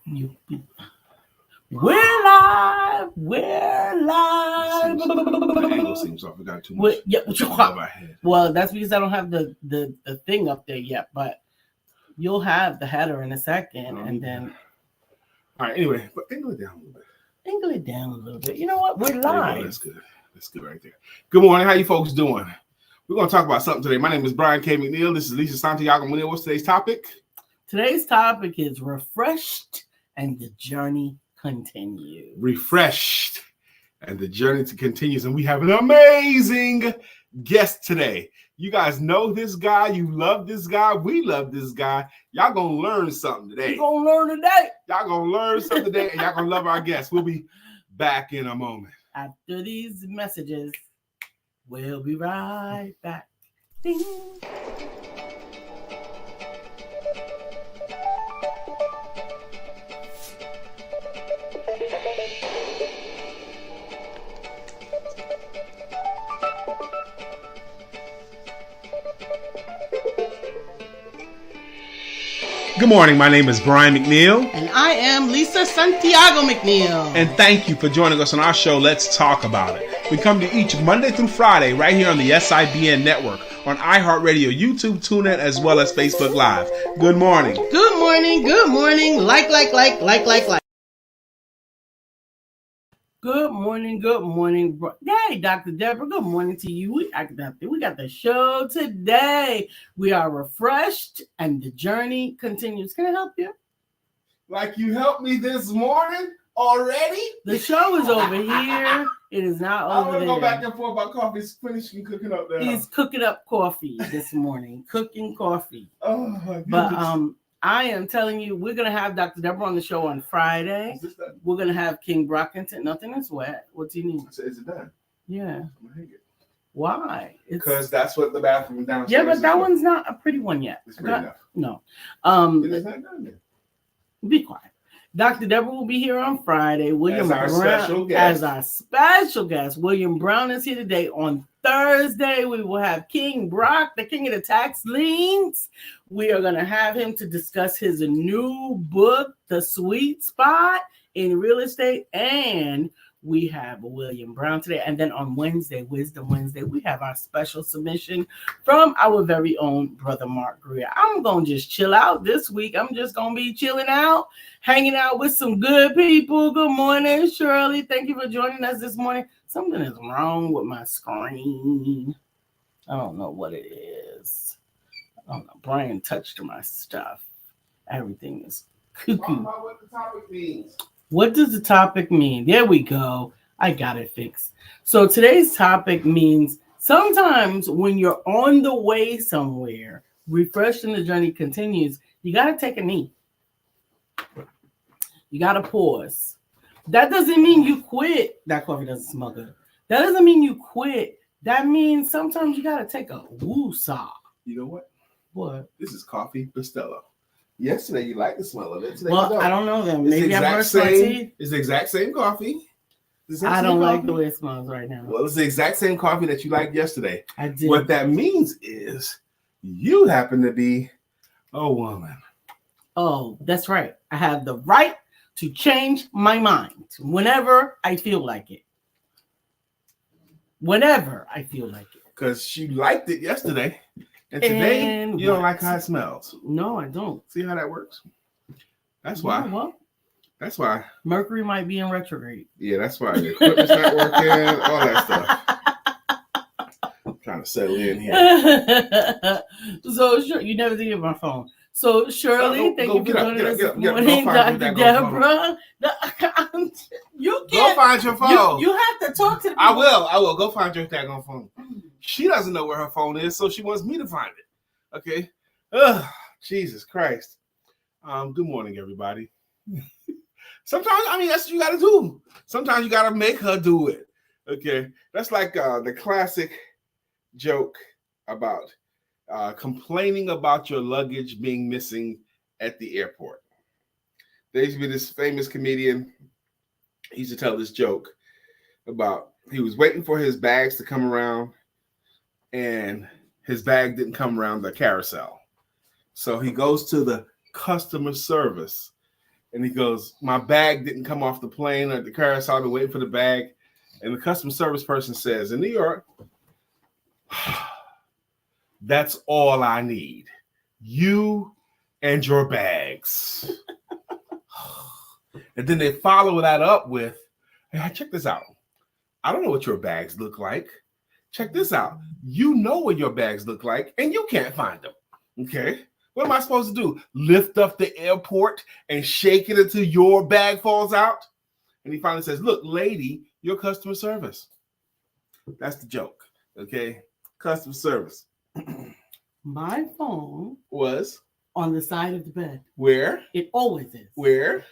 You, we're live. We're live. The angle seems off. We got too much. Well, that's because I don't have the thing up there yet, but you'll have the header in a second, and then. All right. Anyway, but angle it down a little bit. Angle it down a little bit. You know what? We're live. That's good. That's good right there. Good morning. How you folks doing? We're going to talk about something today. My name is Brian K. McNeill. This is Lisa Santiago. McNeill. What's today's topic? Today's topic is refreshed and the journey continues. Refreshed and the journey continues. And we have an amazing guest today. You guys know this guy. You love this guy. We love this guy. Y'all going to learn something today. You're going to learn today. Y'all going to learn something today, and y'all going to love our guest. We'll be back in a moment. After these messages, we'll be right back. Ding. Good morning. My name is Brian McNeill. And I am Lisa Santiago McNeill. And thank you for joining us on our show, Let's Talk About It. We come to each Monday through Friday right here on the SIBN network, on iHeartRadio, YouTube, TuneIn, as well as Facebook Live. Good morning. Good morning. Good morning. Like. Good morning. Good morning. Hey, Dr. Deborah, good morning to you. We got the show today. We are refreshed and the journey continues. Can I help you? Like you helped me this morning already? The show is over here. It is not over there. I want to go back and forth about coffee. He's finishing cooking up there. He's cooking up coffee this morning. Cooking coffee. Oh, my goodness. But I am telling you, we're going to have Dr. Deborah on the show on Friday. We're going to have King Brockington. Nothing is wet. What do you need? Is it done? Yeah. I'm going to hang it. Why? Because that's what the bathroom downstairs is. Yeah, but that for. one's not a pretty one yet. It's pretty enough. No. It is not done yet. Be quiet. Dr. Deborah will be here on Friday. As our special guest. William Brown is here today. On Thursday, we will have King Brock, the king of the tax liens. We are going to have him to discuss his new book, The Sweet Spot in Real Estate. And we have William Brown today. And then on Wednesday, Wisdom Wednesday, we have our special submission from our very own brother Mark Greer. I'm going to just chill out this week. I'm just going to be chilling out, hanging out with some good people. Good morning, Shirley. Thank you for joining us this morning. Something is wrong with my screen. I don't know what it is. I don't know. Brian touched my stuff. Everything is cuckoo. Talk about what the topic means. What does the topic mean? There we go. I got it fixed. So today's topic means sometimes when you're on the way somewhere, refreshing the journey continues, you got to take a knee. You got to pause. That doesn't mean you quit. That coffee doesn't smell good. That doesn't mean you quit. That means sometimes you got to take a woo-saw. You know what? What? This is coffee Bustelo. Yesterday, you like the smell of it. Today, well, I don't know them. Maybe I brushed my teeth. It's the exact same coffee. I don't like the way it smells right now. Well, it's the exact same coffee that you liked yesterday. I did. What that means is you happen to be a woman. Oh, that's right. I have the right to change my mind whenever I feel like it. Whenever I feel like it. Because she liked it yesterday. And today, you don't like how it smells. No, I don't. See how that works? That's why. Well, that's why. Mercury might be in retrograde. Yeah, that's why. The equipment's not working, all that stuff. I'm trying to settle in here. So, sure, you never did my phone. So, Shirley, thank you for joining us this morning, Dr. Deborah. You can't. Go find your phone. You have to talk to me. I will. Go find your daggone phone. She doesn't know where her phone is, so she wants me to find it. Okay? Ugh, Jesus Christ. Good morning, everybody. Sometimes, that's what you got to do. Sometimes you got to make her do it. Okay? That's like the classic joke about complaining about your luggage being missing at the airport. There used to be this famous comedian. He used to tell this joke about he was waiting for his bags to come around, and his bag didn't come around the carousel. So he goes to the customer service And he goes, my bag didn't come off the plane or the car, so I've been waiting for the bag. And the customer service person says, in New York, that's all I need. You and your bags. And then they follow that up with, hey, check this out. I don't know what your bags look like. Check this out. You know what your bags look like, and you can't find them. Okay? What am I supposed to do? Lift up the airport and shake it until your bag falls out? And he finally says, look, lady, your customer service. That's the joke. Okay? Customer service. My phone was on the side of the bed. Where? It always is. Where?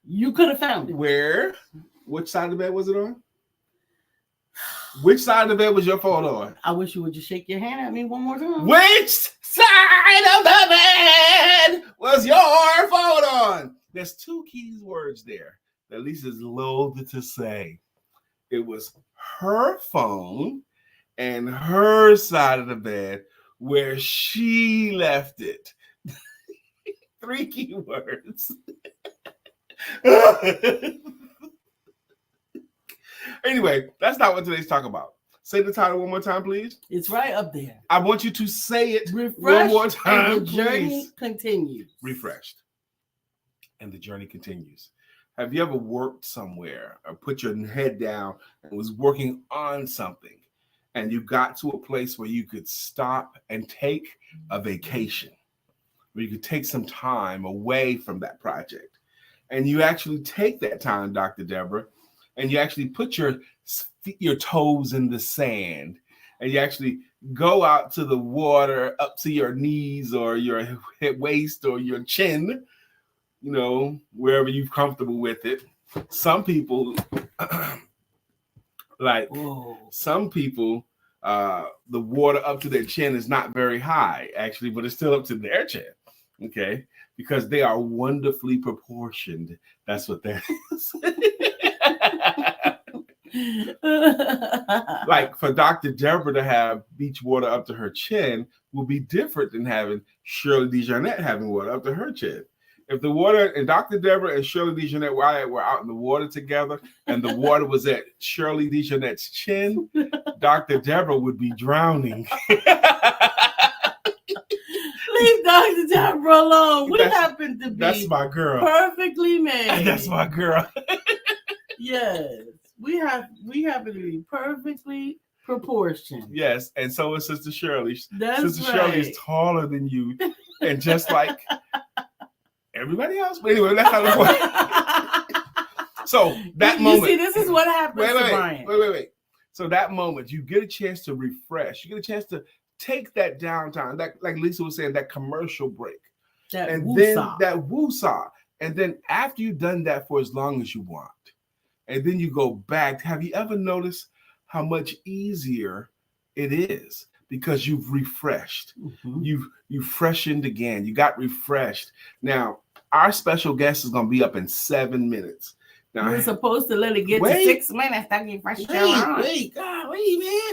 You could have found it. Where? Which side of the bed was it on? Which side of the bed was your phone on? I wish you would just shake your hand at me one more time. Which side of the bed was your phone on? There's two key words there that Lisa's loath to say. It was her phone and her side of the bed where she left it. 3 key words. Anyway, that's not what today's talk about. Say the title one more time, please. It's right up there. I want you to say it Refreshed, one more time, and the journey please. continues. Refreshed. And the journey continues. Have you ever worked somewhere or put your head down and was working on something and you got to a place where you could stop and take a vacation, where you could take some time away from that project? And you actually take that time, Dr. Deborah, and you actually put your toes in the sand, and you actually go out to the water up to your knees or your waist or your chin, you know, wherever you're comfortable with it. Some people, some people, the water up to their chin is not very high, actually, but it's still up to their chin, okay? Because they are wonderfully proportioned. That's what that is. Like for Dr. Deborah to have beach water up to her chin will be different than having Shirley DeJarnette having water up to her chin. If the water and Dr. Deborah and Shirley DeJarnette were out in the water together and the water was at Shirley DeJarnette's chin, Dr. Deborah would be drowning. Leave Dr. Deborah alone. We happen to be that's my girl. Perfectly made. That's my girl. Yes. We happen to be perfectly proportioned. Yes, and so is Sister Shirley. That's Sister right. Shirley is taller than you, and just like everybody else. But anyway, that's not the point. So that moment. You see, this is what happens to Brian. Wait. So that moment, you get a chance to refresh. You get a chance to take that downtime, that, like Lisa was saying, that commercial break. Then that woosah. And then after you've done that for as long as you want, and then you go back, have you ever noticed how much easier it is? Because you've refreshed. Mm-hmm. You've freshened again. You got refreshed. Now, our special guest is going to be up in 7 minutes. Now, we're supposed to let it get to 6 minutes. Wait, man.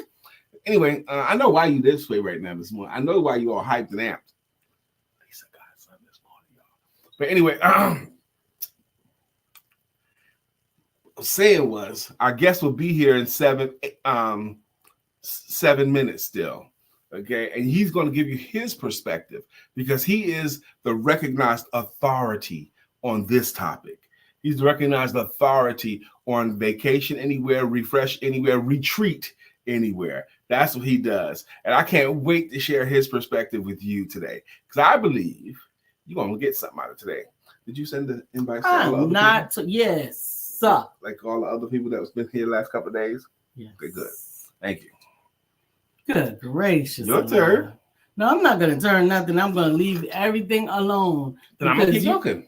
Anyway, I know why you this way right now this morning. I know why you all hyped and amped. Lisa got something this morning, y'all. But anyway, saying was our guest will be here in 7 minutes still. Okay, and he's going to give you his perspective because he is the recognized authority on this topic. He's the recognized authority on vacation anywhere, refresh anywhere, retreat anywhere. That's what he does. And I can't wait to share his perspective with you today because I believe you're going to get something out of today. Did you send the invite to all the other people? Yes. Suck. Like all the other people that was been here the last couple of days? Yes. Okay, good. Thank you. Good gracious. Your turn. No, I'm not going to turn nothing. I'm going to leave everything alone. Then I'm going to keep talking.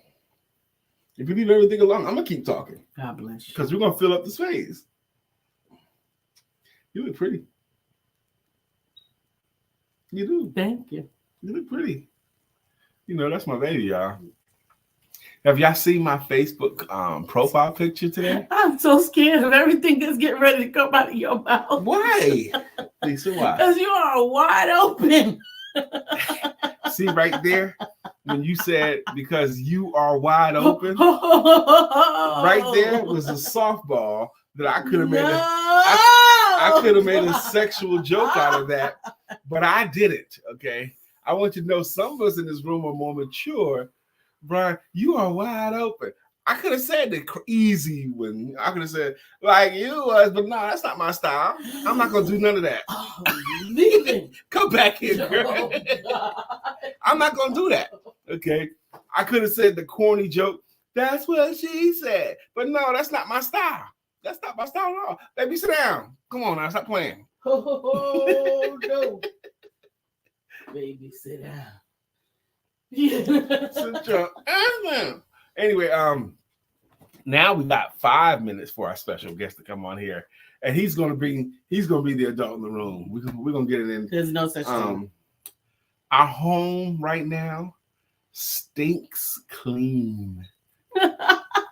If you leave everything alone, I'm going to keep talking. God bless you. Because we're going to fill up the space. You look pretty. You do. Thank you. You look pretty. You know, that's my baby, y'all. Have y'all seen my Facebook profile picture today? I'm so scared of everything that's getting ready to come out of your mouth. Why? Lisa, why? Because you are wide open. See right there when you said because you are wide open. Right there was a softball that I could have made. I could have made a sexual joke out of that, but I didn't. Okay, I want you to know some of us in this room are more mature. Brian, you are wide open. I could have said the easy one. I could have said like you was, but no, that's not my style. I'm not gonna do none of that. Oh, leaving. Come back here, girl. I'm not gonna do that. Okay. I could have said the corny joke. That's what she said. But no, that's not my style. That's not my style at all. Baby, sit down. Come on now, stop playing. Oh no. Baby, sit down. Sit down. Anyway, now we got 5 minutes for our special guest to come on here, and he's gonna be the adult in the room. We're gonna get it in. There's no such thing. Our home right now stinks clean.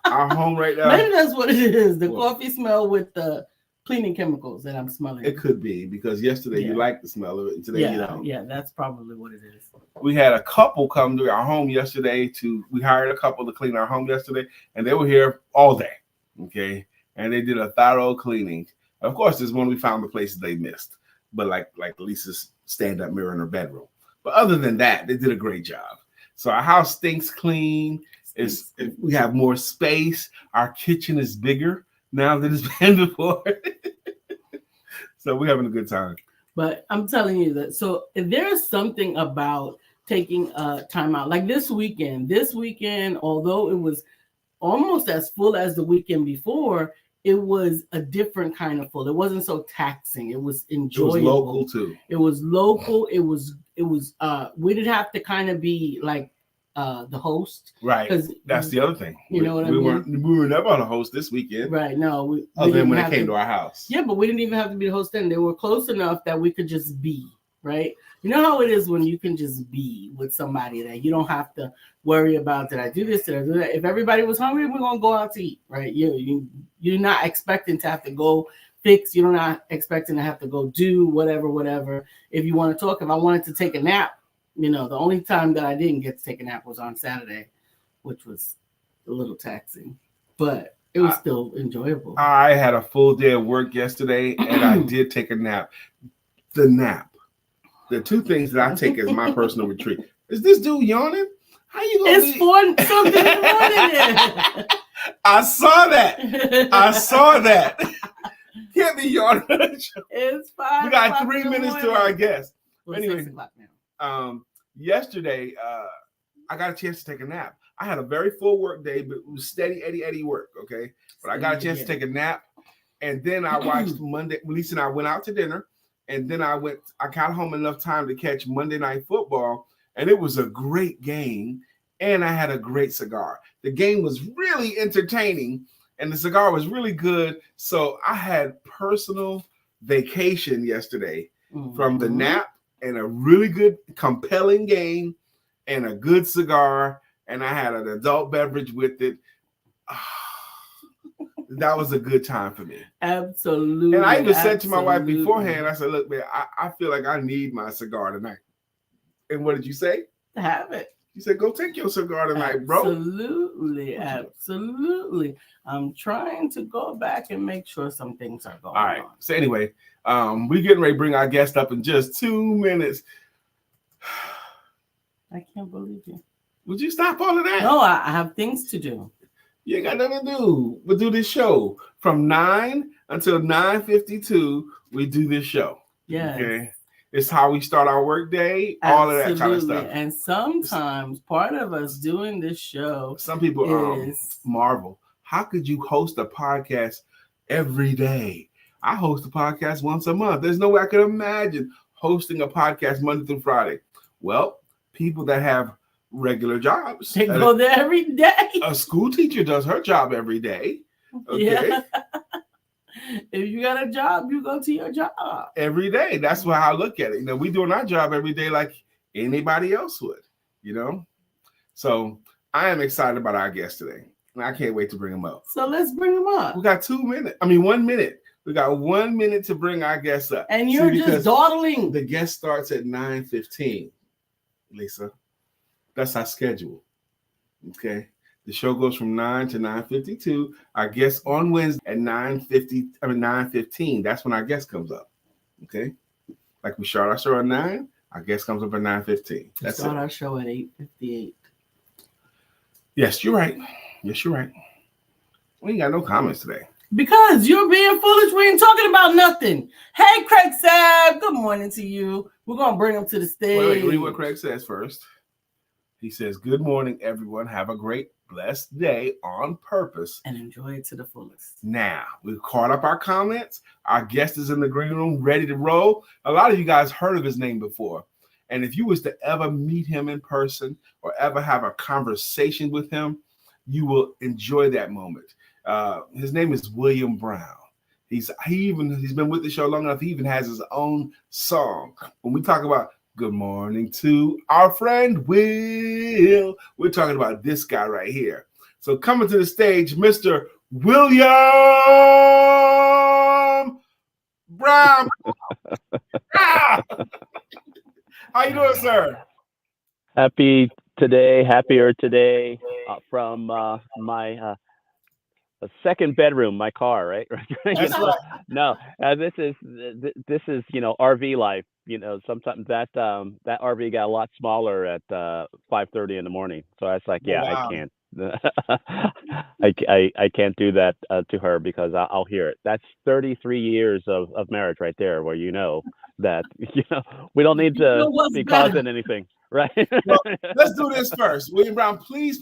Our home right now. Maybe that's what it is. The coffee smell with the cleaning chemicals that I'm smelling. It could be because yesterday you liked the smell of it, and today you don't. Yeah, that's probably what it is. We had a couple come to our home yesterday. We hired a couple to clean our home yesterday, and they were here all day. Okay, and they did a thorough cleaning. Of course, there's when we found the places they missed, but like Lisa's stand-up mirror in her bedroom. But other than that, they did a great job. So our house stinks clean. We have more space. Our kitchen is bigger now than it's been before. So we're having a good time. But I'm telling you that. So if there's something about taking time out, like this weekend, although it was almost as full as the weekend before, it was a different kind of full. It wasn't so taxing. It was enjoyable. It was local too. It was local. It was we didn't have to kind of be like the host. Right. That's the other thing. You know what I mean? We were never on a host this weekend. Right. No. Other than when it came to our house. Yeah, but we didn't even have to be the host then. They were close enough that we could just be, right? You know how it is when you can just be with somebody that you don't have to worry about, did I do this, did I do that? If everybody was hungry, we're going to go out to eat, right? You're not expecting to have to go fix. You're not expecting to have to go do whatever. If you want to talk, if I wanted to take a nap, the only time that I didn't get to take a nap was on Saturday, which was a little taxing, but it was still enjoyable. I had a full day of work yesterday, and I did take a nap. The two things that I take as my personal retreat. Is this dude yawning? How you gonna? It's for something morning. I saw that. Can't be yawning. It's 5. We got 3 minutes to our guest. Well, anyway, 6 o'clock now. Yesterday, I got a chance to take a nap. I had a very full work day, but it was steady Eddie work. Okay, but I got a chance to take a nap, and then I watched Monday. Lisa and I went out to dinner. And then I got home enough time to catch Monday Night Football, and it was a great game, and I had a great cigar. The game was really entertaining, and the cigar was really good. So I had personal vacation yesterday from the nap and a really good, compelling game and a good cigar, and I had an adult beverage with it. That was a good time for me. Absolutely. And I even said to my wife beforehand, I said, look, man, I feel like I need my cigar tonight. And what did you say? Have it. You said, go take your cigar tonight, bro. Absolutely. I'm trying to go back and make sure some things are going on. All right. So anyway, we're getting ready to bring our guest up in just 2 minutes. I can't believe you. Would you stop all of that? No, I have things to do. You ain't got nothing to do. We'll do this show from 9 until 9:52. We do this show. Yeah. Okay. It's how we start our work day. All of that kind of stuff. And sometimes part of us doing this show. Some people marvel. How could you host a podcast every day? I host a podcast once a month. There's no way I could imagine hosting a podcast Monday through Friday. Well, people that have regular jobs. They go there every day. A school teacher does her job every day. Okay. Yeah. If you got a job, you go to your job. Every day. That's how I look at it. We doing our job every day like anybody else would, So I am excited about our guest today. And I can't wait to bring him up. So let's bring him up. We got 2 minutes. 1 minute. We got 1 minute to bring our guest up. And you're just dawdling. The guest starts at 9:15. Lisa. That's our schedule. Okay. The show goes from 9 to 9:52. Our guest on Wednesday at 9:15. That's when our guest comes up. Okay. Like we start our show at 9, our guest comes up at 9:15. That's start our show at 8:58. Yes, you're right. Yes, you're right. We ain't got no comments today. Because you're being foolish. We ain't talking about nothing. Hey, Craig Saab. Good morning to you. We're going to bring him to the stage. Wait, read what Craig says first. He says, good morning, everyone. Have a great, blessed day on purpose. And enjoy it to the fullest. Now, we've caught up our comments. Our guest is in the green room, ready to roll. A lot of you guys heard of his name before. And if you was to ever meet him in person or ever have a conversation with him, you will enjoy that moment. His name is William Brown. He's been with the show long enough. He even has his own song. When we talk about good morning to our friend Will, we're talking about this guy right here. So coming to the stage, Mr. William Brown. How you doing, sir? Happier today from my second bedroom, my car, right? That's right. No, this is RV life. Sometimes that RV got a lot smaller at 5:30 in the morning. So I was like, yeah, wow. I can't. I can't do that to her because I'll hear it. That's 33 years of marriage right there, where that we don't need to be causing anything. Right. Well, let's do this first. William Brown, please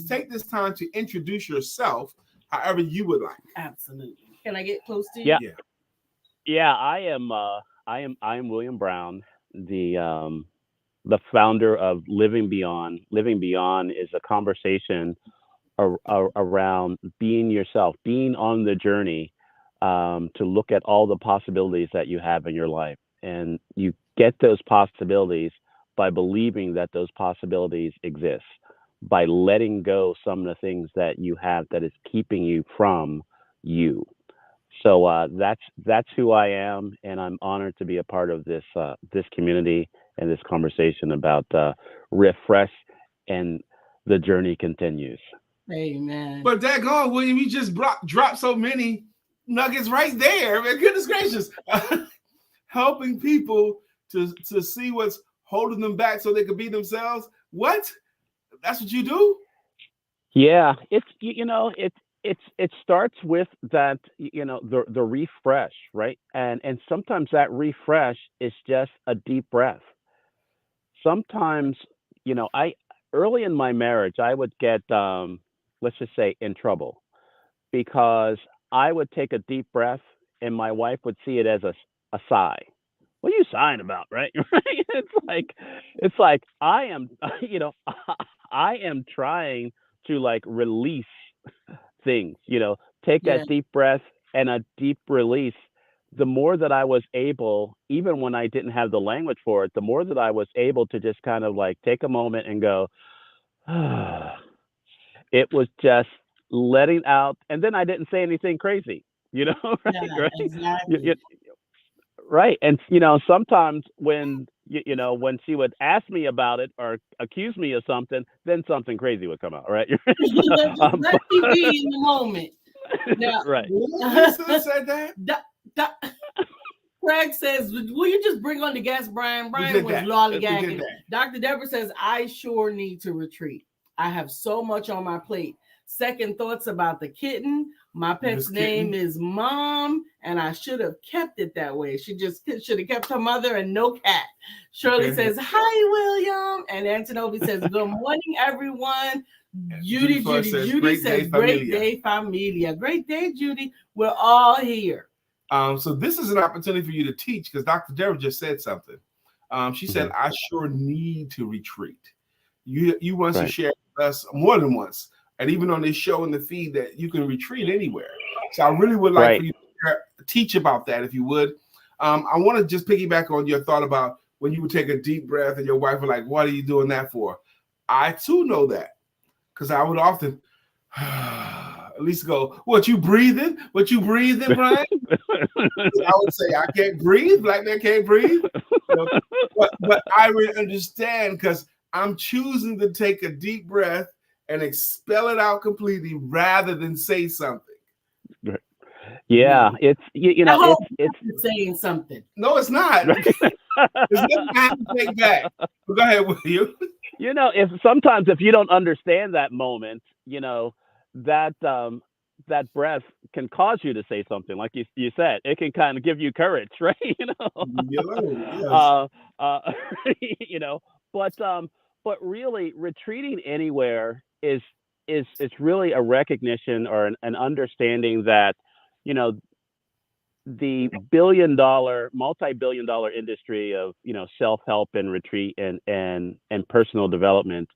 take this time to introduce yourself however you would like. Absolutely. Can I get close to you? Yeah. I am William Brown, the founder of Living Beyond. Living Beyond is a conversation around being yourself, being on the journey to look at all the possibilities that you have in your life. And you get those possibilities by believing that those possibilities exist, by letting go some of the things that you have that is keeping you from you. So that's who I am, and I'm honored to be a part of this community and this conversation about refresh, and the journey continues. Amen. But daggone, William, you just dropped so many nuggets right there. Man, goodness gracious, helping people to see what's holding them back so they could be themselves. What? That's what you do? Yeah, it starts with that, the refresh, right? And sometimes that refresh is just a deep breath. Sometimes, early in my marriage, I would get, let's just say, in trouble because I would take a deep breath and my wife would see it as a sigh. What are you sighing about, right? It's like I am, I am trying to release things, take that deep breath and a deep release. The more that I was able, even when I didn't have the language for it, the more that I was able to just kind of take a moment and go, it was just letting out. And then I didn't say anything crazy, right? Yeah, right? exactly. Right. And, sometimes when she would ask me about it or accuse me of something, then something crazy would come out. Right. Let me be in the moment. Now, right. Lisa said that? Craig says, will you just bring on the guest, Brian? Brian was lollygagging. Dr. Deborah says, I sure need to retreat. I have so much on my plate. Second thoughts about the kitten. My pet's name is Mom, and I should have kept it that way. She just should have kept her mother and no cat. Shirley says, hi, William. And Antonovi says, good morning, everyone. Judy says, great day, familia. Great day, Judy. We're all here. So this is an opportunity for you to teach because Dr. Deborah just said something. She said, I sure need to retreat. You want to share with us more than once. And even on this show in the feed that you can retreat anywhere. So I really would like for you to teach about that, if you would. I want to just piggyback on your thought about when you would take a deep breath and your wife would like, what are you doing that for? I too know that because I would often, At least go, what you breathing? What you breathing, Brian? I would say I can't breathe. Black man can't breathe. But I really understand because I'm choosing to take a deep breath and expel it out completely rather than say something. Yeah, it's it's saying something. No, it's not. There's nothing I have to take back. But go ahead with you. If you don't understand that moment, that that breath can cause you to say something, like you said. It can kind of give you courage, right? Yes. uh, you know, but really, retreating anywhere is really a recognition or an understanding that you know the multi-billion dollar industry of self-help and retreat and personal development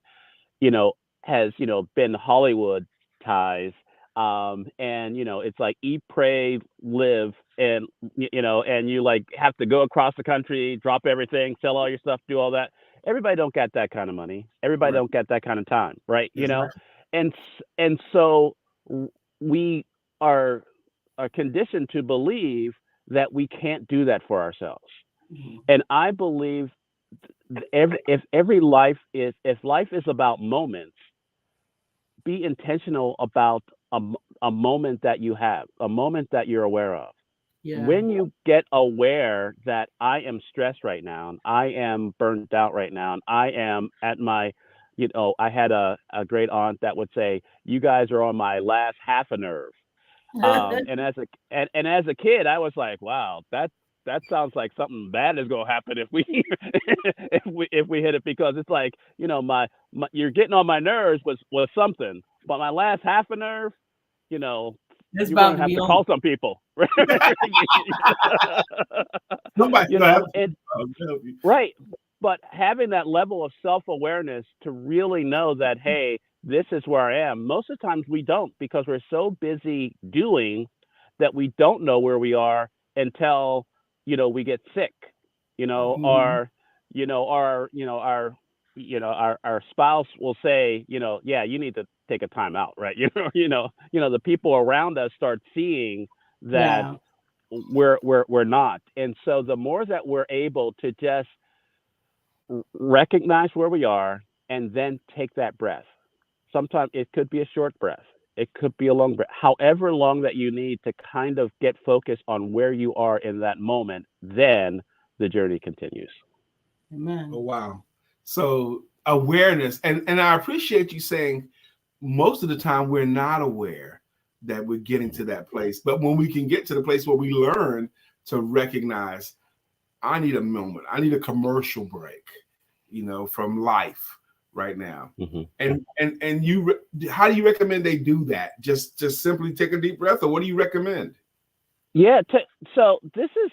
you know has been Hollywood ties, and it's like eat, pray, live, and and you like have to go across the country, drop everything, sell all your stuff, do all that. Everybody don't get that kind of money. Everybody Right. don't get that kind of time, right? Exactly. And so we are conditioned to believe that we can't do that for ourselves. Mhm. And I believe if life is about moments, be intentional about a moment that you have, a moment that you're aware of. Yeah. When you get aware that I am stressed right now, and I am burnt out right now, and I am at my, I had a great aunt that would say, "You guys are on my last half a nerve." And as a kid, I was like, "Wow, that sounds like something bad is gonna happen if we if we hit it," because it's like my you're getting on my nerves was something, but my last half a nerve, you know, It's you're about gonna to have be to on. call some people, Somebody's you gonna have know, to and help you. right. But having that level of self awareness to really know that, hey, this is where I am. Most of the times we don't because we're so busy doing that we don't know where we are until we get sick, Mhm. or our spouse will say, yeah, you need to take a time out, right? The people around us start seeing that Yeah. we're not, and so the more that we're able to just recognize where we are and then take that breath. Sometimes it could be a short breath. It could be a long breath. However long that you need to kind of get focused on where you are in that moment, then the journey continues. Oh Amen. wow. So awareness, and I appreciate you saying most of the time we're not aware that we're getting to that place. But when we can get to the place where we learn to recognize, I need a moment, I need a commercial break, from life right now. Mm-hmm. And how do you recommend they do that? Just simply take a deep breath, or what do you recommend? Yeah. So this is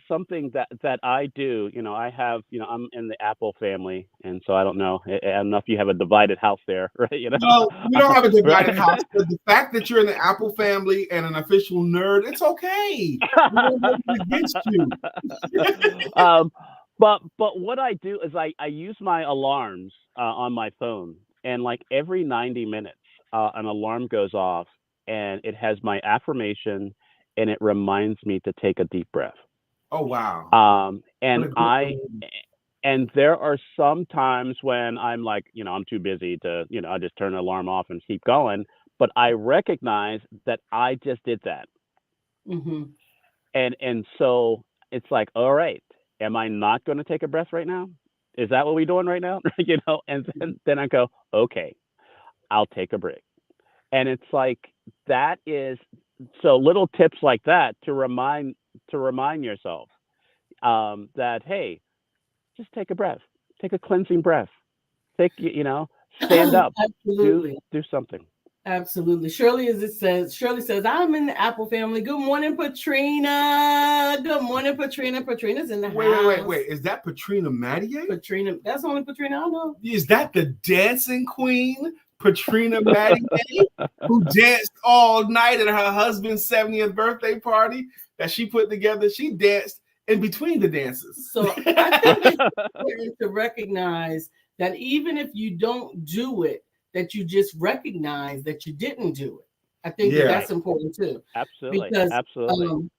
something that I do. I have. I'm in the Apple family, and so I don't know. I don't know if you have a divided house there, right? No, we don't have a divided Right? house, but the fact that you're in the Apple family and an official nerd, it's okay. We don't hold it against you. um, but what I do is I use my alarms on my phone, and like every 90 minutes, an alarm goes off, and it has my affirmation, and it reminds me to take a deep breath. Oh wow. Um, What and a great I and there are some times when I'm like, I'm too busy to, I just turn the alarm off and keep going. But I recognize that I just did that. Mhm. And so it's like, all right, am I not going to take a breath right now? Is that what we're doing right now? And then I go, okay, I'll take a break. And it's like that is so little tips like that to remind yourself that hey, just take a breath, take a cleansing breath, stand up, do Absolutely. do something. Absolutely. Shirley says, I'm in the Apple family. Good morning, Patrina. Good morning, Patrina. Patrina's in the house. Wait. Is that Patrina Mattier? Patrina, that's the only Patrina I know. Is that the dancing queen, Patrina Mattier, who danced all night at her husband's 70th birthday party that she put together? She danced in between the dances. So I think it's important to recognize that even if you don't do it, that you just recognize that you didn't do it. I think that Yeah. that's important too. Absolutely. Because Absolutely.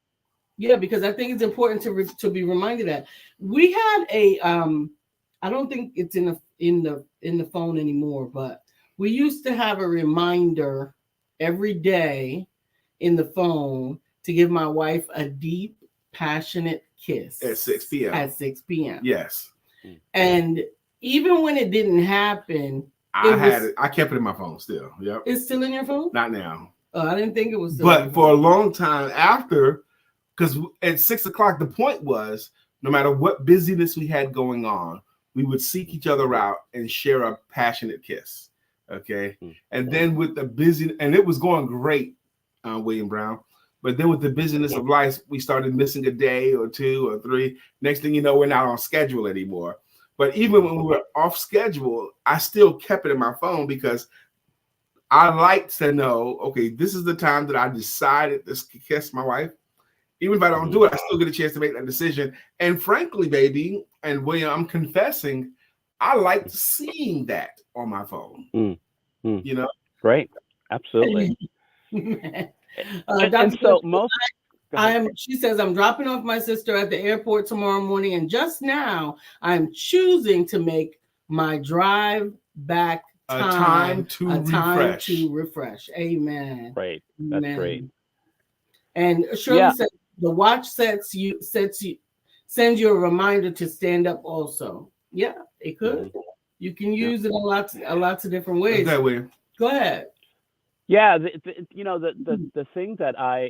yeah, because I think it's important to be reminded that we had a I don't think it's in the phone anymore, but we used to have a reminder every day in the phone to give my wife a deep, passionate kiss At 6 p.m. at 6 p.m. Yes. And even when it didn't happen, I kept it in my phone still. Yep. It's still in your phone? Not now. Oh, I didn't think it was still in your But for a phone. long time after, because at 6 o'clock, the point was no matter what busyness we had going on, we would seek each other out and share a passionate kiss. Okay. And then with the busy, and it was going great, William Brown. But then with the busyness of life, we started missing a day or two or three. Next thing you know, we're not on schedule anymore. But even when we were off schedule, I still kept it in my phone because I like to know, okay, this is the time that I decided to kiss my wife. Even if I don't do it, I still get a chance to make that decision. And frankly, baby, and William, I'm confessing, I like seeing that on my phone. You know? Right. Absolutely. Dr. So she says, I'm dropping off my sister at the airport tomorrow morning, and just now I'm choosing to make my drive back time to refresh. Amen. Right. That's great. And Shirley said the watch sends you a reminder to stand up also. Yeah, it could. You can use it in lots of different ways. That way. Go ahead. Yeah, the thing that I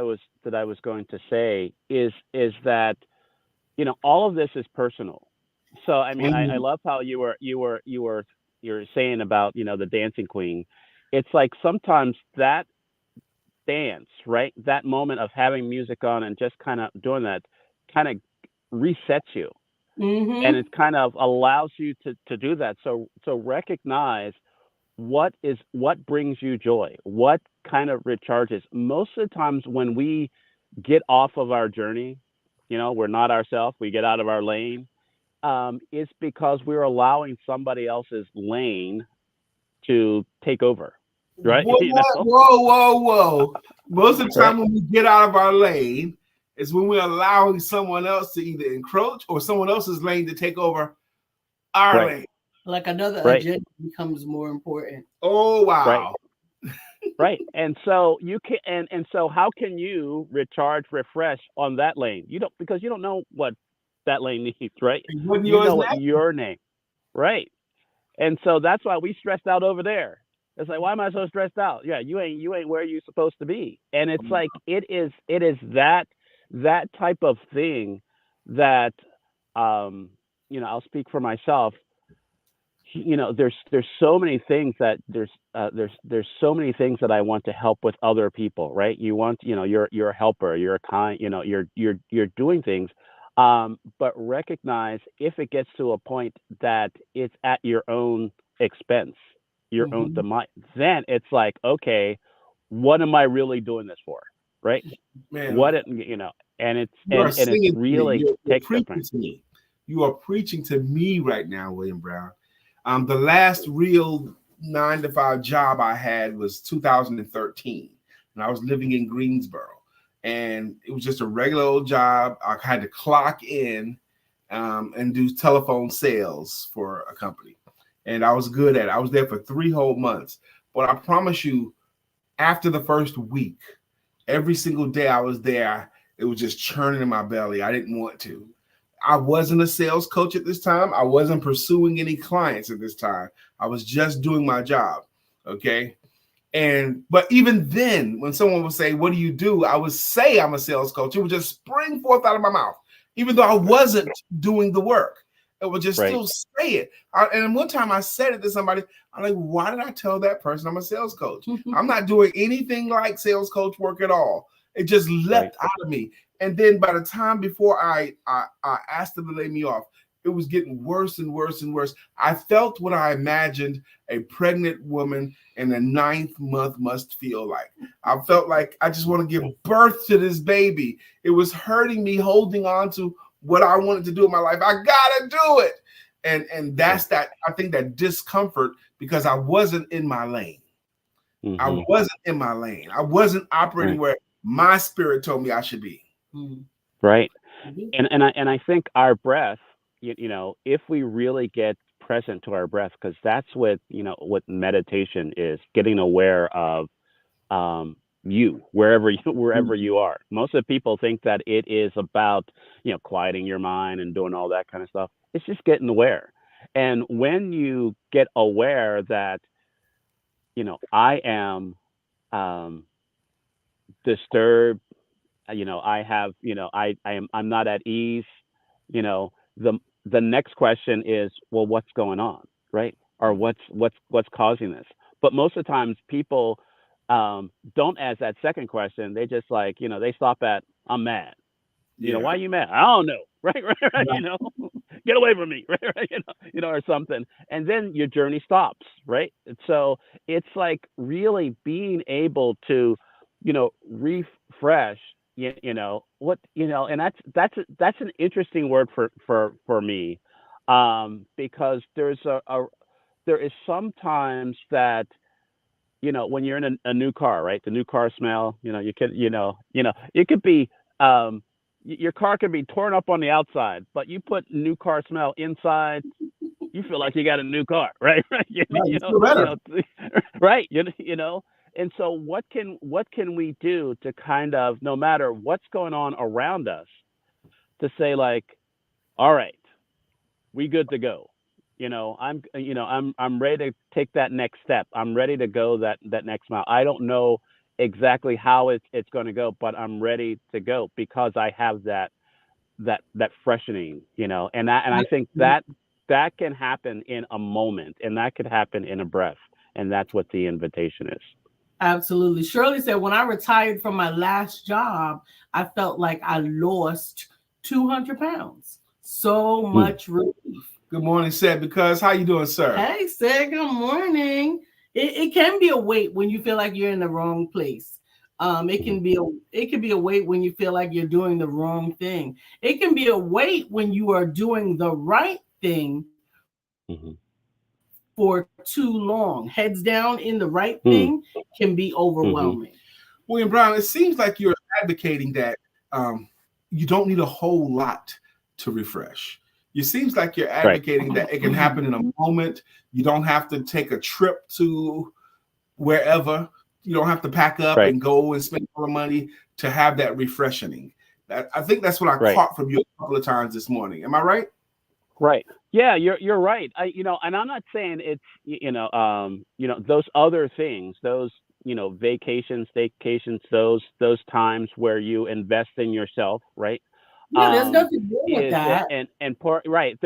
was going to say is that all of this is personal. So I mean, I love how you were saying about the dancing queen. It's like sometimes that dance, right? That moment of having music on and just kind of doing that kind of resets you, and it kind of allows you to do that. So recognize what brings you joy, what kind of recharges. Most of the times when we get off of our journey, we're not ourselves, we get out of our lane, it's because we're allowing somebody else's lane to take over, right? Whoa. Most of the time when we get out of our lane is when we're allowing someone else to either encroach or someone else's lane to take over our lane. Like another agenda becomes more important. Oh wow! Right, and so you can, and so how can you recharge, refresh on that lane? Because you don't know what that lane needs, right? You know what your name, right? And so that's why we stressed out over there. It's like, why am I so stressed out? Yeah, you ain't where you're supposed to be. And it's like it is that type of thing that I'll speak for myself. There's so many things that there's so many things that I want to help with other people, right? You want, you're a helper, you're a kind, you're doing things, but recognize if it gets to a point that it's at your own expense, your own demise, then it's like, okay, what am I really doing this for, right? Man, and it's really takes preaching to me. You are preaching to me right now, William Brown. The last real 9-to-5 job I had was 2013, and I was living in Greensboro, and it was just a regular old job. I had to clock in and do telephone sales for a company, and I was good at it. I was there for 3 whole months, but I promise you, after the first week, every single day I was there, it was just churning in my belly. I didn't want to. I wasn't a sales coach at this time. I wasn't pursuing any clients at this time. I was just doing my job. Okay. But even then, when someone would say, what do you do? I would say I'm a sales coach. It would just spring forth out of my mouth, even though I wasn't doing the work. It would just still say it. And one time I said it to somebody, I'm like, why did I tell that person I'm a sales coach? I'm not doing anything like sales coach work at all. It just leapt out of me. And then by the time before I asked them to lay me off, it was getting worse and worse and worse. I felt what I imagined a pregnant woman in the 9th month must feel like. I felt like I just want to give birth to this baby. It was hurting me holding on to what I wanted to do in my life. I gotta do it. And that's that, I think, that discomfort because I wasn't in my lane. I wasn't in my lane. I wasn't operating where my spirit told me I should be. Right. And I think our breath, if we really get present to our breath, because that's what meditation is, getting aware of you wherever you are. Most of the people think that it is about quieting your mind and doing all that kind of stuff. It's just getting aware. And when you get aware that I am disturbed, I have, I'm not at ease, the next question is, well, what's going on, right? Or what's causing this? But most of the times people don't ask that second question. They just they stop at, I'm mad. Why are you mad? I don't know. Right. Get away from me. Right. Or something. And then your journey stops. Right. So it's like really being able to, refresh, and that's an interesting word for me, because there is sometimes that, when you're in a new car, right? The new car smell, it could be, your car can be torn up on the outside, but you put new car smell inside, you feel like you got a new car, right? Right. Right. And so what can we do to kind of, no matter what's going on around us, to say like, all right, we good to go. I'm ready to take that next step. I'm ready to go that next mile. I don't know exactly how it's going to go, but I'm ready to go because I have that freshening, and I think that can happen in a moment, and that could happen in a breath, and that's what the invitation is. Absolutely. Shirley said, when I retired from my last job, I felt like I lost 200 pounds. So much relief. Good morning, Seth. Because how you doing, sir? Hey, Seth. Good morning. It can be a weight when you feel like you're in the wrong place. It can be a weight when you feel like you're doing the wrong thing. It can be a weight when you are doing the right thing for too long. Heads down in the right thing can be overwhelming. William Brown, it seems like you're advocating that you don't need a whole lot to refresh. It seems like you're advocating that it can happen in a moment. You don't have to take a trip to wherever. You don't have to pack up and go and spend all the money to have that refreshing. I think that's what I caught from you a couple of times this morning. Am I right? Right. Yeah, you're right. And I'm not saying it's those other things, those vacations, staycations, those times where you invest in yourself, right? Yeah, there's nothing wrong with that. Right.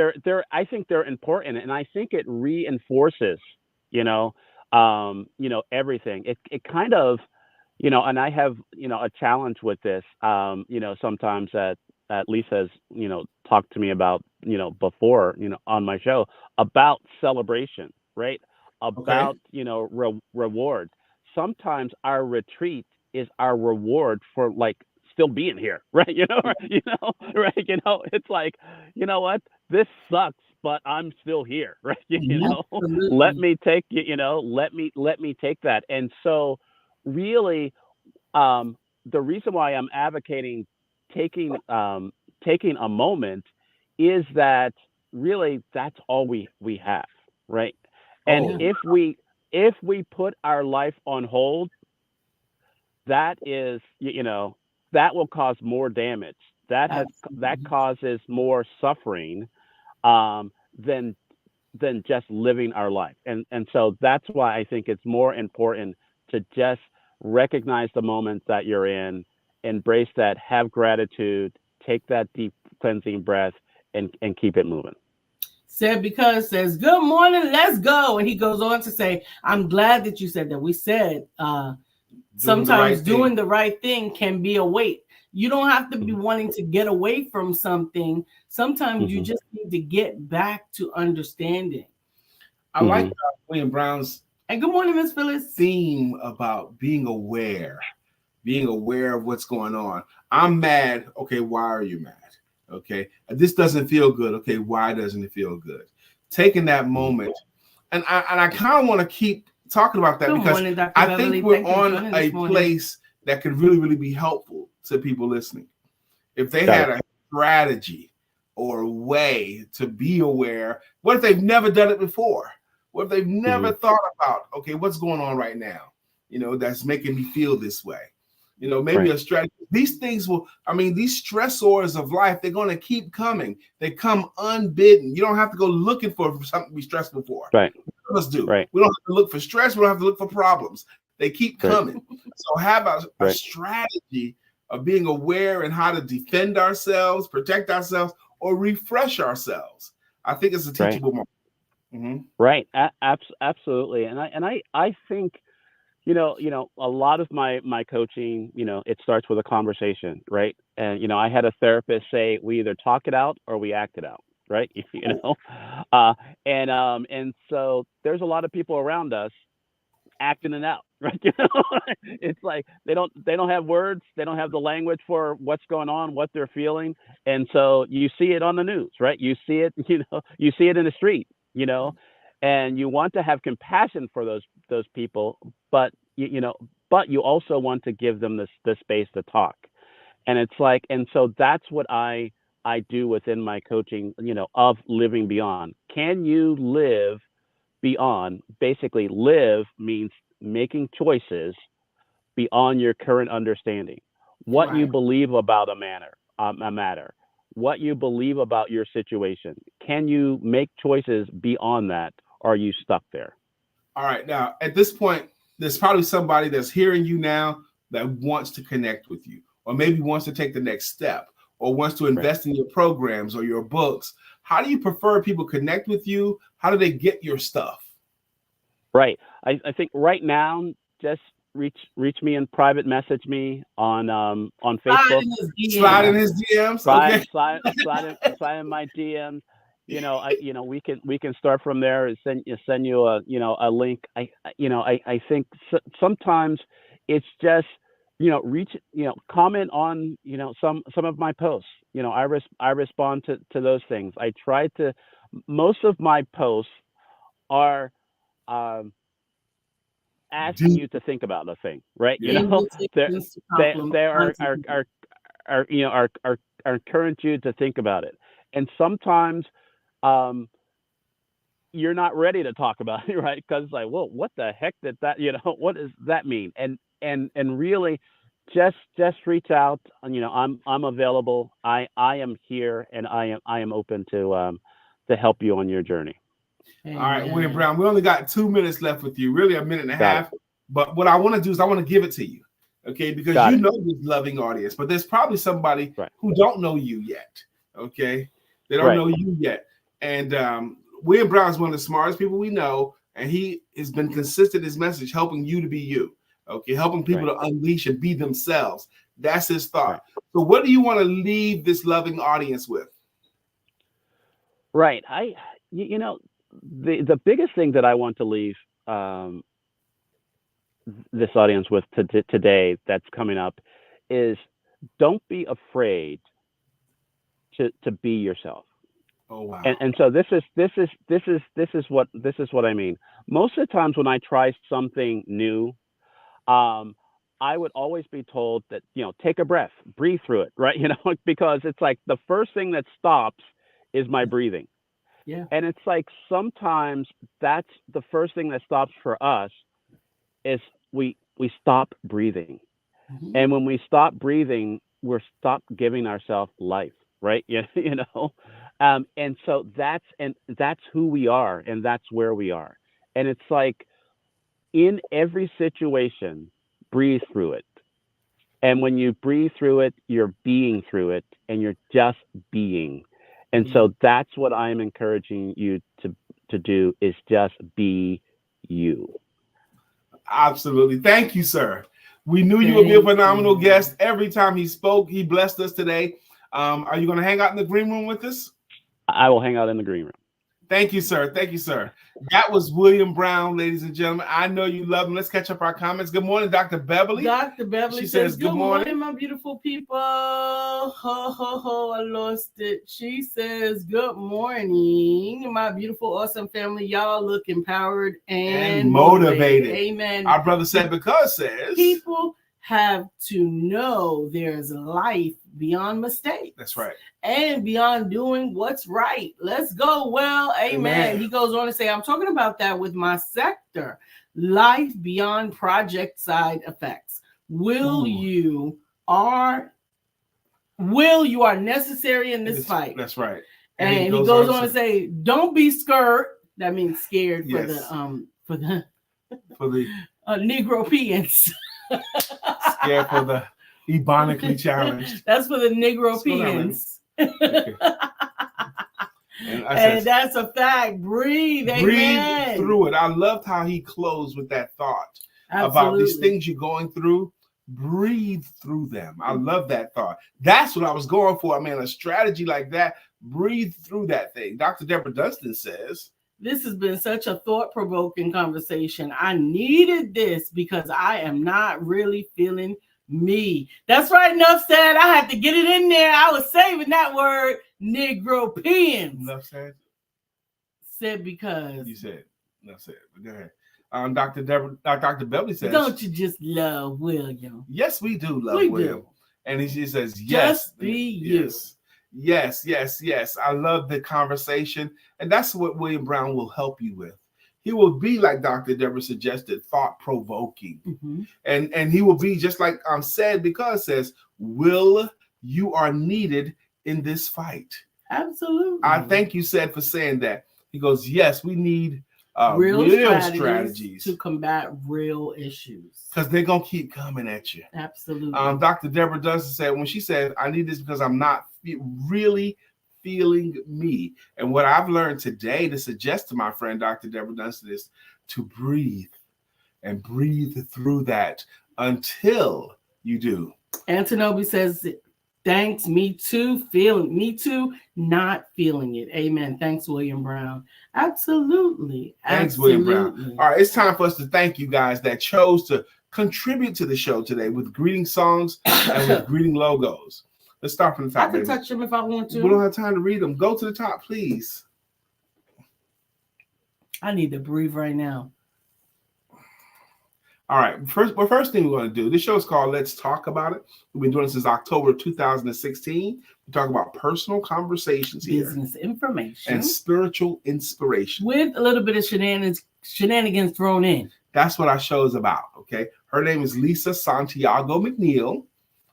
I think they're important, and I think it reinforces, everything. It kind of, and I have, a challenge with this, sometimes that Lisa's, talked to me about, before, on my show about celebration, right? About, reward. Sometimes our retreat is our reward for still being here, right? Right? It's like, what? This sucks, but I'm still here, right? Let me take let me take that. And so really, the reason why I'm advocating taking a moment is that really that's all we have, right? And if we put our life on hold, that is, that will cause more damage. That causes more suffering than just living our life. And so that's why I think it's more important to just recognize the moment that you're in, embrace that, have gratitude, take that deep cleansing breath, and keep it moving. Said because says, good morning, let's go. And he goes on to say, I'm glad that you said that. We said sometimes doing the right thing can be a weight. You don't have to be wanting to get away from something. Sometimes you just need to get back to understanding. I like William Brown's and good morning, Miss Phyllis theme about being aware of what's going on. I'm mad. Okay, why are you mad? Okay, this doesn't feel good. Okay, why doesn't it feel good? Taking that moment, and I kind of want to keep talking about that Good because morning, Dr. I Beverly. think we're Thank you for on joining a this morning. place that could really, really be helpful to people listening. If they Got had a strategy or a way to be aware, what if they've never done it before? What if they've never thought about, okay, what's going on right now? That's making me feel this way. Maybe a strategy. These things these stressors of life, they're going to keep coming. They come unbidden. You don't have to go looking for something to be stressful for. Right. None of us do. Right. We don't have to look for stress. We don't have to look for problems. They keep coming. So have a strategy of being aware and how to defend ourselves, protect ourselves, or refresh ourselves. I think it's a teachable moment. Mm-hmm. Right. Absolutely. And I think, a lot of my coaching, it starts with a conversation, right? And, I had a therapist say, we either talk it out or we act it out. Right. And so there's a lot of people around us acting it out, right? It's like they don't have words, they don't have the language for what's going on, what they're feeling, and so you see it on the news, right? You see it, you see it in the street, and you want to have compassion for those people, but but you also want to give them the space to talk, and it's like, and so that's what I do within my coaching, of living beyond. Can you live beyond? Basically, live means making choices beyond your current understanding. What you believe about a matter, what you believe about your situation. Can you make choices beyond that? Or are you stuck there? All right. Now, at this point, there's probably somebody that's hearing you now that wants to connect with you, or maybe wants to take the next step, or wants to invest in your programs or your books. How do you prefer people connect with you? How do they get your stuff? Right. I think right now, just reach me and private message me on Facebook. Slide in his DMs. Okay. Slide in my DMs. We can start from there and send you a link. I think sometimes it's just comment on some of my posts. I respond to those things. I try to. Most of my posts are asking you to think about the thing, right? They are encourage you to think about it, and sometimes you're not ready to talk about it, right? Because it's like, well, what the heck did that? What does that mean? And really, just reach out. I'm available. I am here, and I am open to help you on your journey. All right, William Brown, we only got 2 minutes left with you, really a minute and a half. But what I want to do is I want to give it to you, okay? Because know this loving audience, but there's probably somebody who don't know you yet, okay? They don't know you yet. And William Brown is one of the smartest people we know, and he has been consistent in his message, helping you to be you, okay? Helping people to unleash and be themselves. That's his thought. So what do you want to leave this loving audience with? Right. The biggest thing that I want to leave this audience with today that's coming up is don't be afraid to be yourself. Oh wow. And so this is what I mean. Most of the times when I try something new, I would always be told that, take a breath, breathe through it, right? Because it's like the first thing that stops is my breathing. Yeah. And it's like sometimes that's the first thing that stops for us is we stop breathing. Mm-hmm. And when we stop breathing, we're stop giving ourselves life, right? And so that's who we are, and that's where we are. And it's like in every situation, breathe through it. And when you breathe through it, you're being through it, and you're just being. And so that's what I'm encouraging you to do is just be you. Absolutely. Thank you, sir. We knew you would be a phenomenal guest. Every time he spoke, he blessed us today. Are you going to hang out in the green room with us? I will hang out in the green room. Thank you, sir. Thank you, sir. That was William Brown, ladies and gentlemen. I know you love him. Let's catch up our comments. Good morning, Dr. Beverly. Dr. Beverly She says, says, good morning, my beautiful people. Ho, ho, ho, I lost it. She says, good morning, my beautiful, awesome family. Y'all look empowered and motivated. Amen. Our brother said because says, people have to know there's life beyond mistakes. That's right. And beyond doing what's right. Let's go. Well, amen. He goes on to say, I'm talking about that with my sector. Life beyond project side effects. You are necessary in this fight. That's right. And he goes on to say, don't be scared. That means scared for the Negropeans. Scared for the ebonically challenged. That's for the Negropeans. Okay. And that's a fact. Breathe through it. I loved how he closed with that thought about these things you're going through. Breathe through them. I love that thought. That's what I was going for. I mean, a strategy like that. Breathe through that thing. Dr. Deborah Dunstan says, this has been such a thought-provoking conversation. I needed this because I am not really feeling me. That's right, enough said. I had to get it in there. I was saving that word, Negropeans. Enough said? Said because. You said. Enough said. But go ahead. Dr. Beverly says, don't you just love William? Yes, we do love William. And she says, yes. Just be you. Yes. I love the conversation. And that's what William Brown will help you with. He will be, like Dr. Deborah suggested, thought-provoking. Mm-hmm. And he will be just like said because says, you are needed in this fight. Absolutely. I thank you, said, for saying that. He goes, yes, we need real strategies to combat real issues. Because they're going to keep coming at you. Absolutely. Dr. Deborah Dunstan said, when she said, I need this because I'm not really feeling me. And what I've learned today to suggest to my friend, Dr. Deborah Dunstan, is to breathe and breathe through that until you do. Antonobi says, thanks, me too, not feeling it. Amen. Thanks, William Brown. Absolutely. Thanks, William Brown. All right, it's time for us to thank you guys that chose to contribute to the show today with greeting songs and with greeting logos. Let's start from the top. I can touch them if I want to. We don't have time to read them. Go to the top, please. I need to breathe right now. All right. First thing we're going to do, this show is called Let's Talk About It. We've been doing it since October 2016. We talk about personal conversations here. Business information. And spiritual inspiration. With a little bit of shenanigans thrown in. That's what our show is about, okay? Her name is Lisa Santiago McNeill.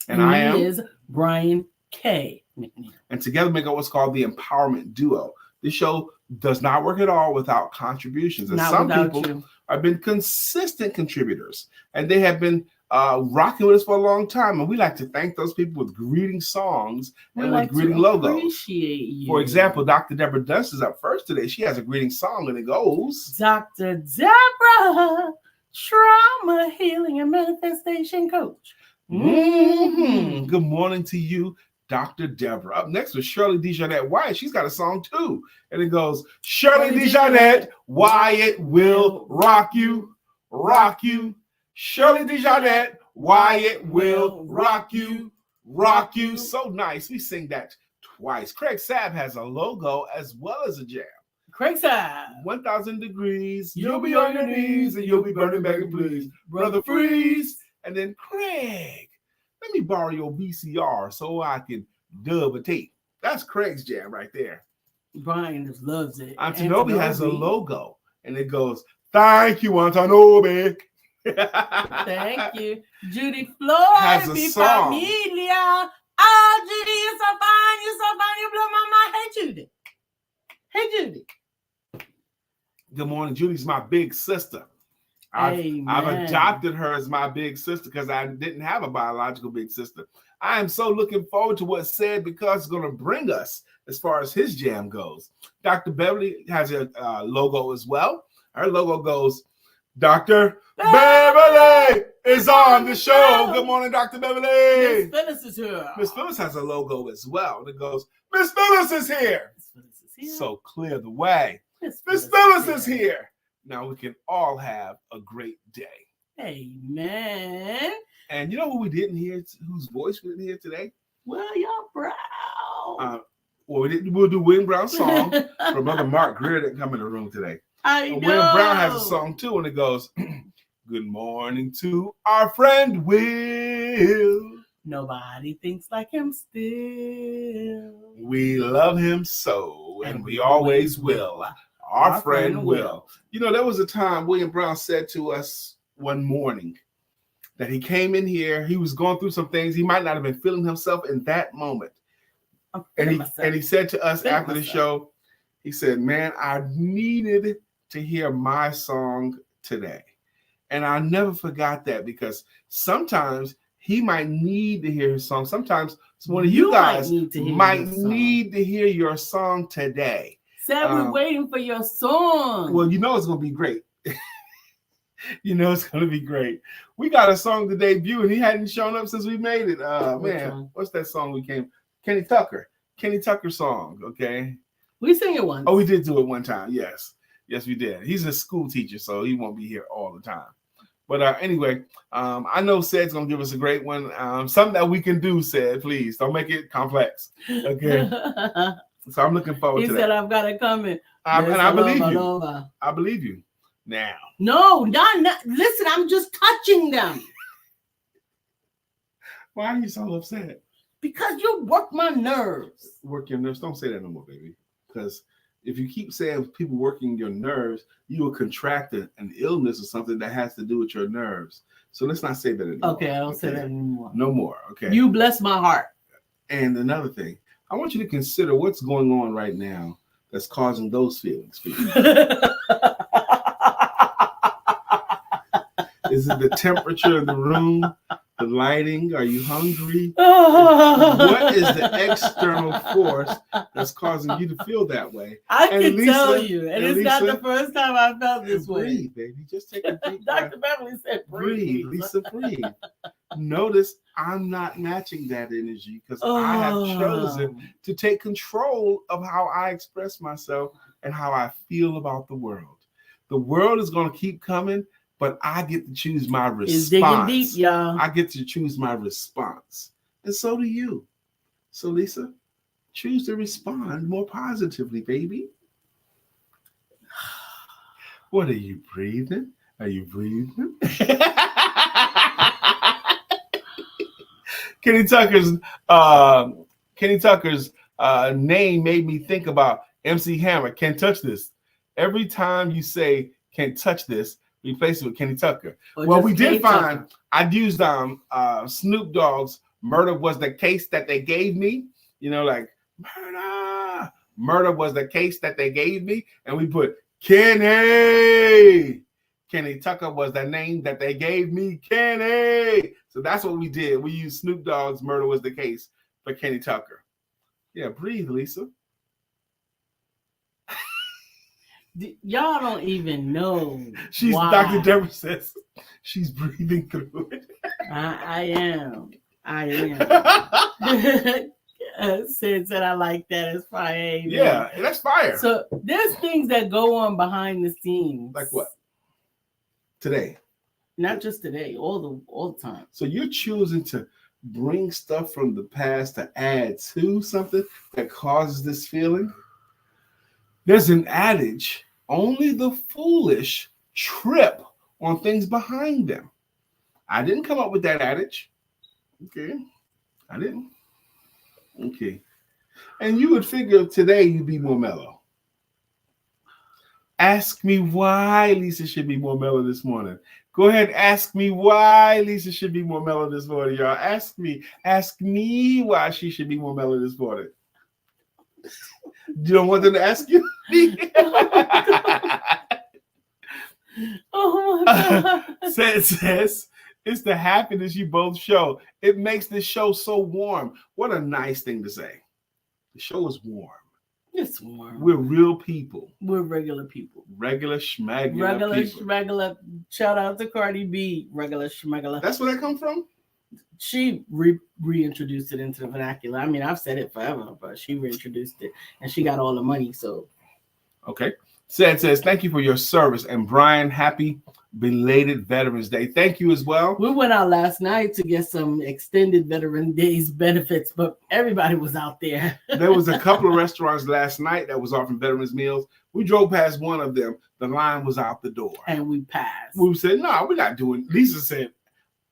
And I is Brian K. McNeill. And together make up what's called the Empowerment Duo. This show does not work at all without contributions. And some people have been consistent contributors. And they have been rocking with us for a long time. And we like to thank those people with greeting songs and with greeting logos. Appreciate you. For example, Dr. Deborah Dunst is up first today. She has a greeting song and it goes, Dr. Deborah, trauma healing and manifestation coach. Mm-hmm. Good morning to you, Dr. Deborah. Up next was Shirley DeJohnette Wyatt. She's got a song too. And it goes, Shirley DeJohnette Wyatt will rock you, rock you. Shirley DeJohnette Wyatt will rock you, rock you. So nice. We sing that twice. Craig Sabb has a logo as well as a jam. Craig Sabb. 1,000 degrees. You'll be on your knees and you'll be burning back and please. Brother Freeze. And then Craig, let me borrow your VCR so I can dub a tape. That's Craig's jam right there. Brian just loves it. Antonobi has a logo, and it goes, thank you, Antonobi. Thank you. Judy Floyd has a song. Familia. Oh, Judy, you're so fine. You're so fine. You blow my mind. Hey, Judy. Hey, Judy. Good morning. Judy's my big sister. I've adopted her as my big sister because I didn't have a biological big sister. I am so looking forward to what's said because it's going to bring us as far as his jam goes. Dr. Beverly has a logo as well. Her logo goes, Dr. Beverly is on the show. Good morning, Dr. Beverly. Miss Phyllis is here. Miss Phyllis has a logo as well. And it goes, Miss Phyllis is here. So clear the way. Miss Phyllis is here. Now we can all have a great day. Amen. And you know who we didn't hear, whose voice we didn't hear today? William Brown. We'll do William Brown's song. But Brother Mark Greer didn't come in the room today. I know. William Brown has a song too, and it goes, "Good morning to our friend Will. Nobody thinks like him still. We love him so, and we always will. Our friend Will." You know, there was a time William Brown said to us one morning that he came in here, he was going through some things. He might not have been feeling himself in that moment. And he said to us after the show, he said, "Man, I needed to hear my song today." And I never forgot that, because sometimes he might need to hear his song. Sometimes one of you guys might need to hear your song today. Said we're waiting for your song. Well, you know it's going to be great. You know it's going to be great. We got a song to debut, and he hadn't shown up since we made it. Man, what's that song we came? Kenny Tucker song, okay? We sing it once. Oh, we did do it one time, yes. Yes, we did. He's a school teacher, so he won't be here all the time. But anyway, I know Ced's going to give us a great one. Something that we can do, Ced, please. Don't make it complex, okay? So I'm looking forward to that. He said, "I've got it coming." And I believe you. I believe you. Now. No, not. Listen, I'm just touching them. Why are you so upset? Because you work my nerves. Work your nerves. Don't say that no more, baby. Because if you keep saying people working your nerves, you will contract an illness or something that has to do with your nerves. So let's not say that anymore. Okay, I don't say that anymore. No more. Okay. You bless my heart. And another thing, I want you to consider what's going on right now that's causing those feelings for you. Is it the temperature of the room? The lighting? Are you hungry? What is the external force that's causing you to feel that way? I can tell you, and it's not the first time I felt this way. Breathe, baby. Just take a deep breath. Dr. Beverly said, "Breathe, Lisa, breathe." Notice I'm not matching that energy, because I have chosen to take control of how I express myself and how I feel about the world. The world is going to keep coming, but I get to choose my response. It's digging deep, y'all. I get to choose my response. And so do you. So, Lisa, choose to respond more positively, baby. What are you breathing? Are you breathing? Kenny Tucker's name made me think about MC Hammer. Can't touch this. Every time you say "can't touch this," replace it with Kenny Tucker. Well, we did find I used Snoop Dogg's "Murder Was the Case That They Gave Me." You know, like murder was the case that they gave me, and we put Kenny. Kenny Tucker was the name that they gave me, Kenny. So that's what we did. We used Snoop Dogg's "Murder Was the Case" for Kenny Tucker. Yeah, breathe, Lisa. Y'all don't even know. Why. Dr. Deborah says she's breathing through it. I am. Said I like that. It's fire. Amen. Yeah, that's fire. So there's things that go on behind the scenes. Like what? Today. Not just today, all the time. So you're choosing to bring stuff from the past to add to something that causes this feeling? There's an adage, only the foolish trip on things behind them. I didn't come up with that adage. Okay. I didn't. Okay. And you would figure today you'd be more mellow. Ask me why Lisa should be more mellow this morning. Go ahead, ask me why Lisa should be more mellow this morning, y'all. Ask me why she should be more mellow this morning. You don't want them to ask you? Oh my God. Says it's the happiness you both show. It makes this show so warm. What a nice thing to say. The show is warm. It's warm. We're real people. We're regular people. Regular schmegular Regular. Shout out to Cardi B. Regular schmegular. That's where that come from? She reintroduced it into the vernacular. I mean, I've said it forever, but she reintroduced it, and she got all the money. So, okay. says, thank you for your service. And Brian, happy belated Veterans Day. Thank you as well. We went out last night to get some extended Veterans Days benefits, but everybody was out there. There was a couple of restaurants last night that was offering veterans meals. We drove past one of them. The line was out the door. And we passed. We said, no, we're not doing. Lisa said,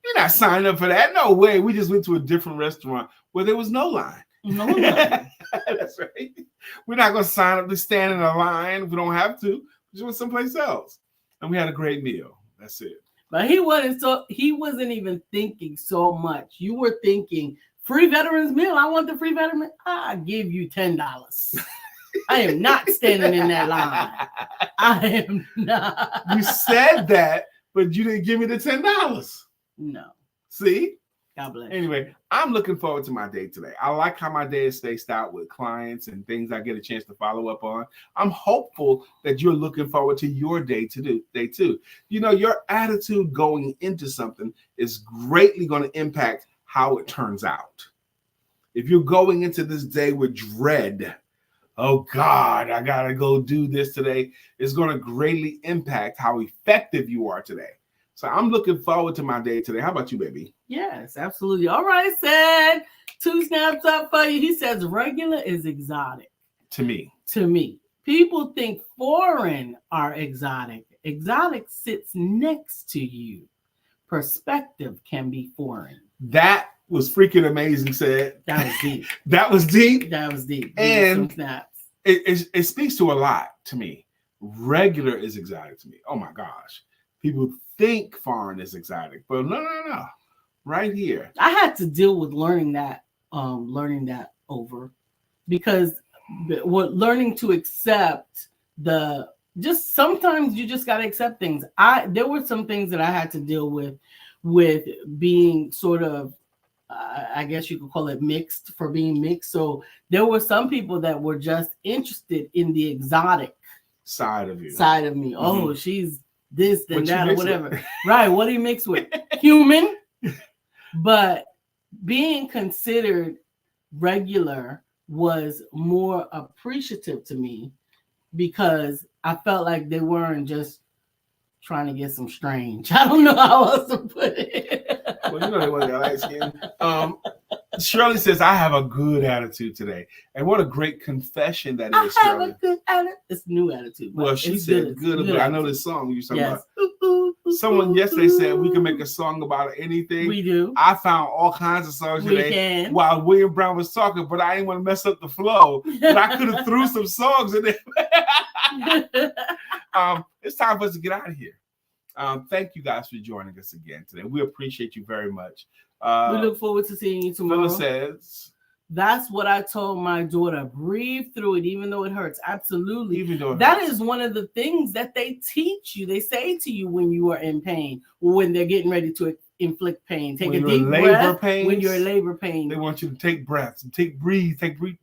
you're not signing up for that. No way. We just went to a different restaurant where there was no line. No line. That's right. We're not going to sign up to stand in a line if we don't have to. We just went someplace else. And we had a great meal. That's it. But he wasn't even thinking so much. You were thinking, free veterans meal. I want the free veteran. I'll give you $10. I am not standing in that line. I am not. You said that, but you didn't give me the $10. No. See? God bless. Anyway, I'm looking forward to my day today. I like how my day is spaced out with clients and things I get a chance to follow up on. I'm hopeful that you're looking forward to your day too. You know, your attitude going into something is greatly going to impact how it turns out. If you're going into this day with dread, oh God, I got to go do this today, it's going to greatly impact how effective you are today. So I'm looking forward to my day today. How about you, baby? Yes, absolutely. All right, said 2 snaps up for you. He says regular is exotic. To me. To me. People think foreign are exotic. Exotic sits next to you. Perspective can be foreign. That was freaking amazing, said. That was deep. That was deep. That was deep. And snaps. It speaks to a lot to me. Regular is exotic to me. Oh my gosh. People think foreign is exotic, but no. Right here. I had to deal with learning that over, because learning to accept just sometimes you just got to accept things. There were some things that I had to deal with being sort of, I guess you could call it mixed. So there were some people that were just interested in the exotic side of you. Side of me. Mm-hmm. Oh, she's this, then that, or whatever. Right. What do you mix with? Human. But being considered regular was more appreciative to me because I felt like they weren't just trying to get some strange. I don't know how else to put it. Well, you know they want to light skin. Shirley says, I have a good attitude today. And what a great confession that is, I have Shirley. a good attitude. It's a new attitude. Well, she said good. I know this song you're talking about. Yes. Someone yesterday said we can make a song about anything. We do. I found all kinds of songs today while William Brown was talking, but I didn't want to mess up the flow. But I could have threw some songs in there. It's time for us to get out of here. Thank you guys for joining us again today. We appreciate you very much. We look forward to seeing you tomorrow. Phyllis says, that's what I told my daughter. Breathe through it, even though it hurts. Absolutely. Even though that is one of the things that they teach you. They say to you when you are in pain, or when they're getting ready to inflict pain. Take a deep breath. When you're in labor pain, they want you to take breaths and take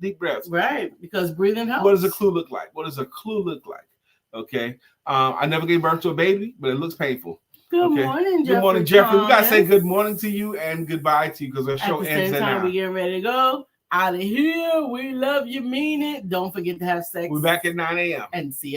deep breaths. Right, because breathing helps. What does a clue look like? Okay. I never gave birth to a baby, but it looks painful. Good morning, Jeffrey. Good morning, Jeffrey. We gotta say good morning to you and goodbye to you because our show ends at 9. We getting ready to go out of here. We love you, mean it. Don't forget to have sex. We're back at 9 a.m. and see you.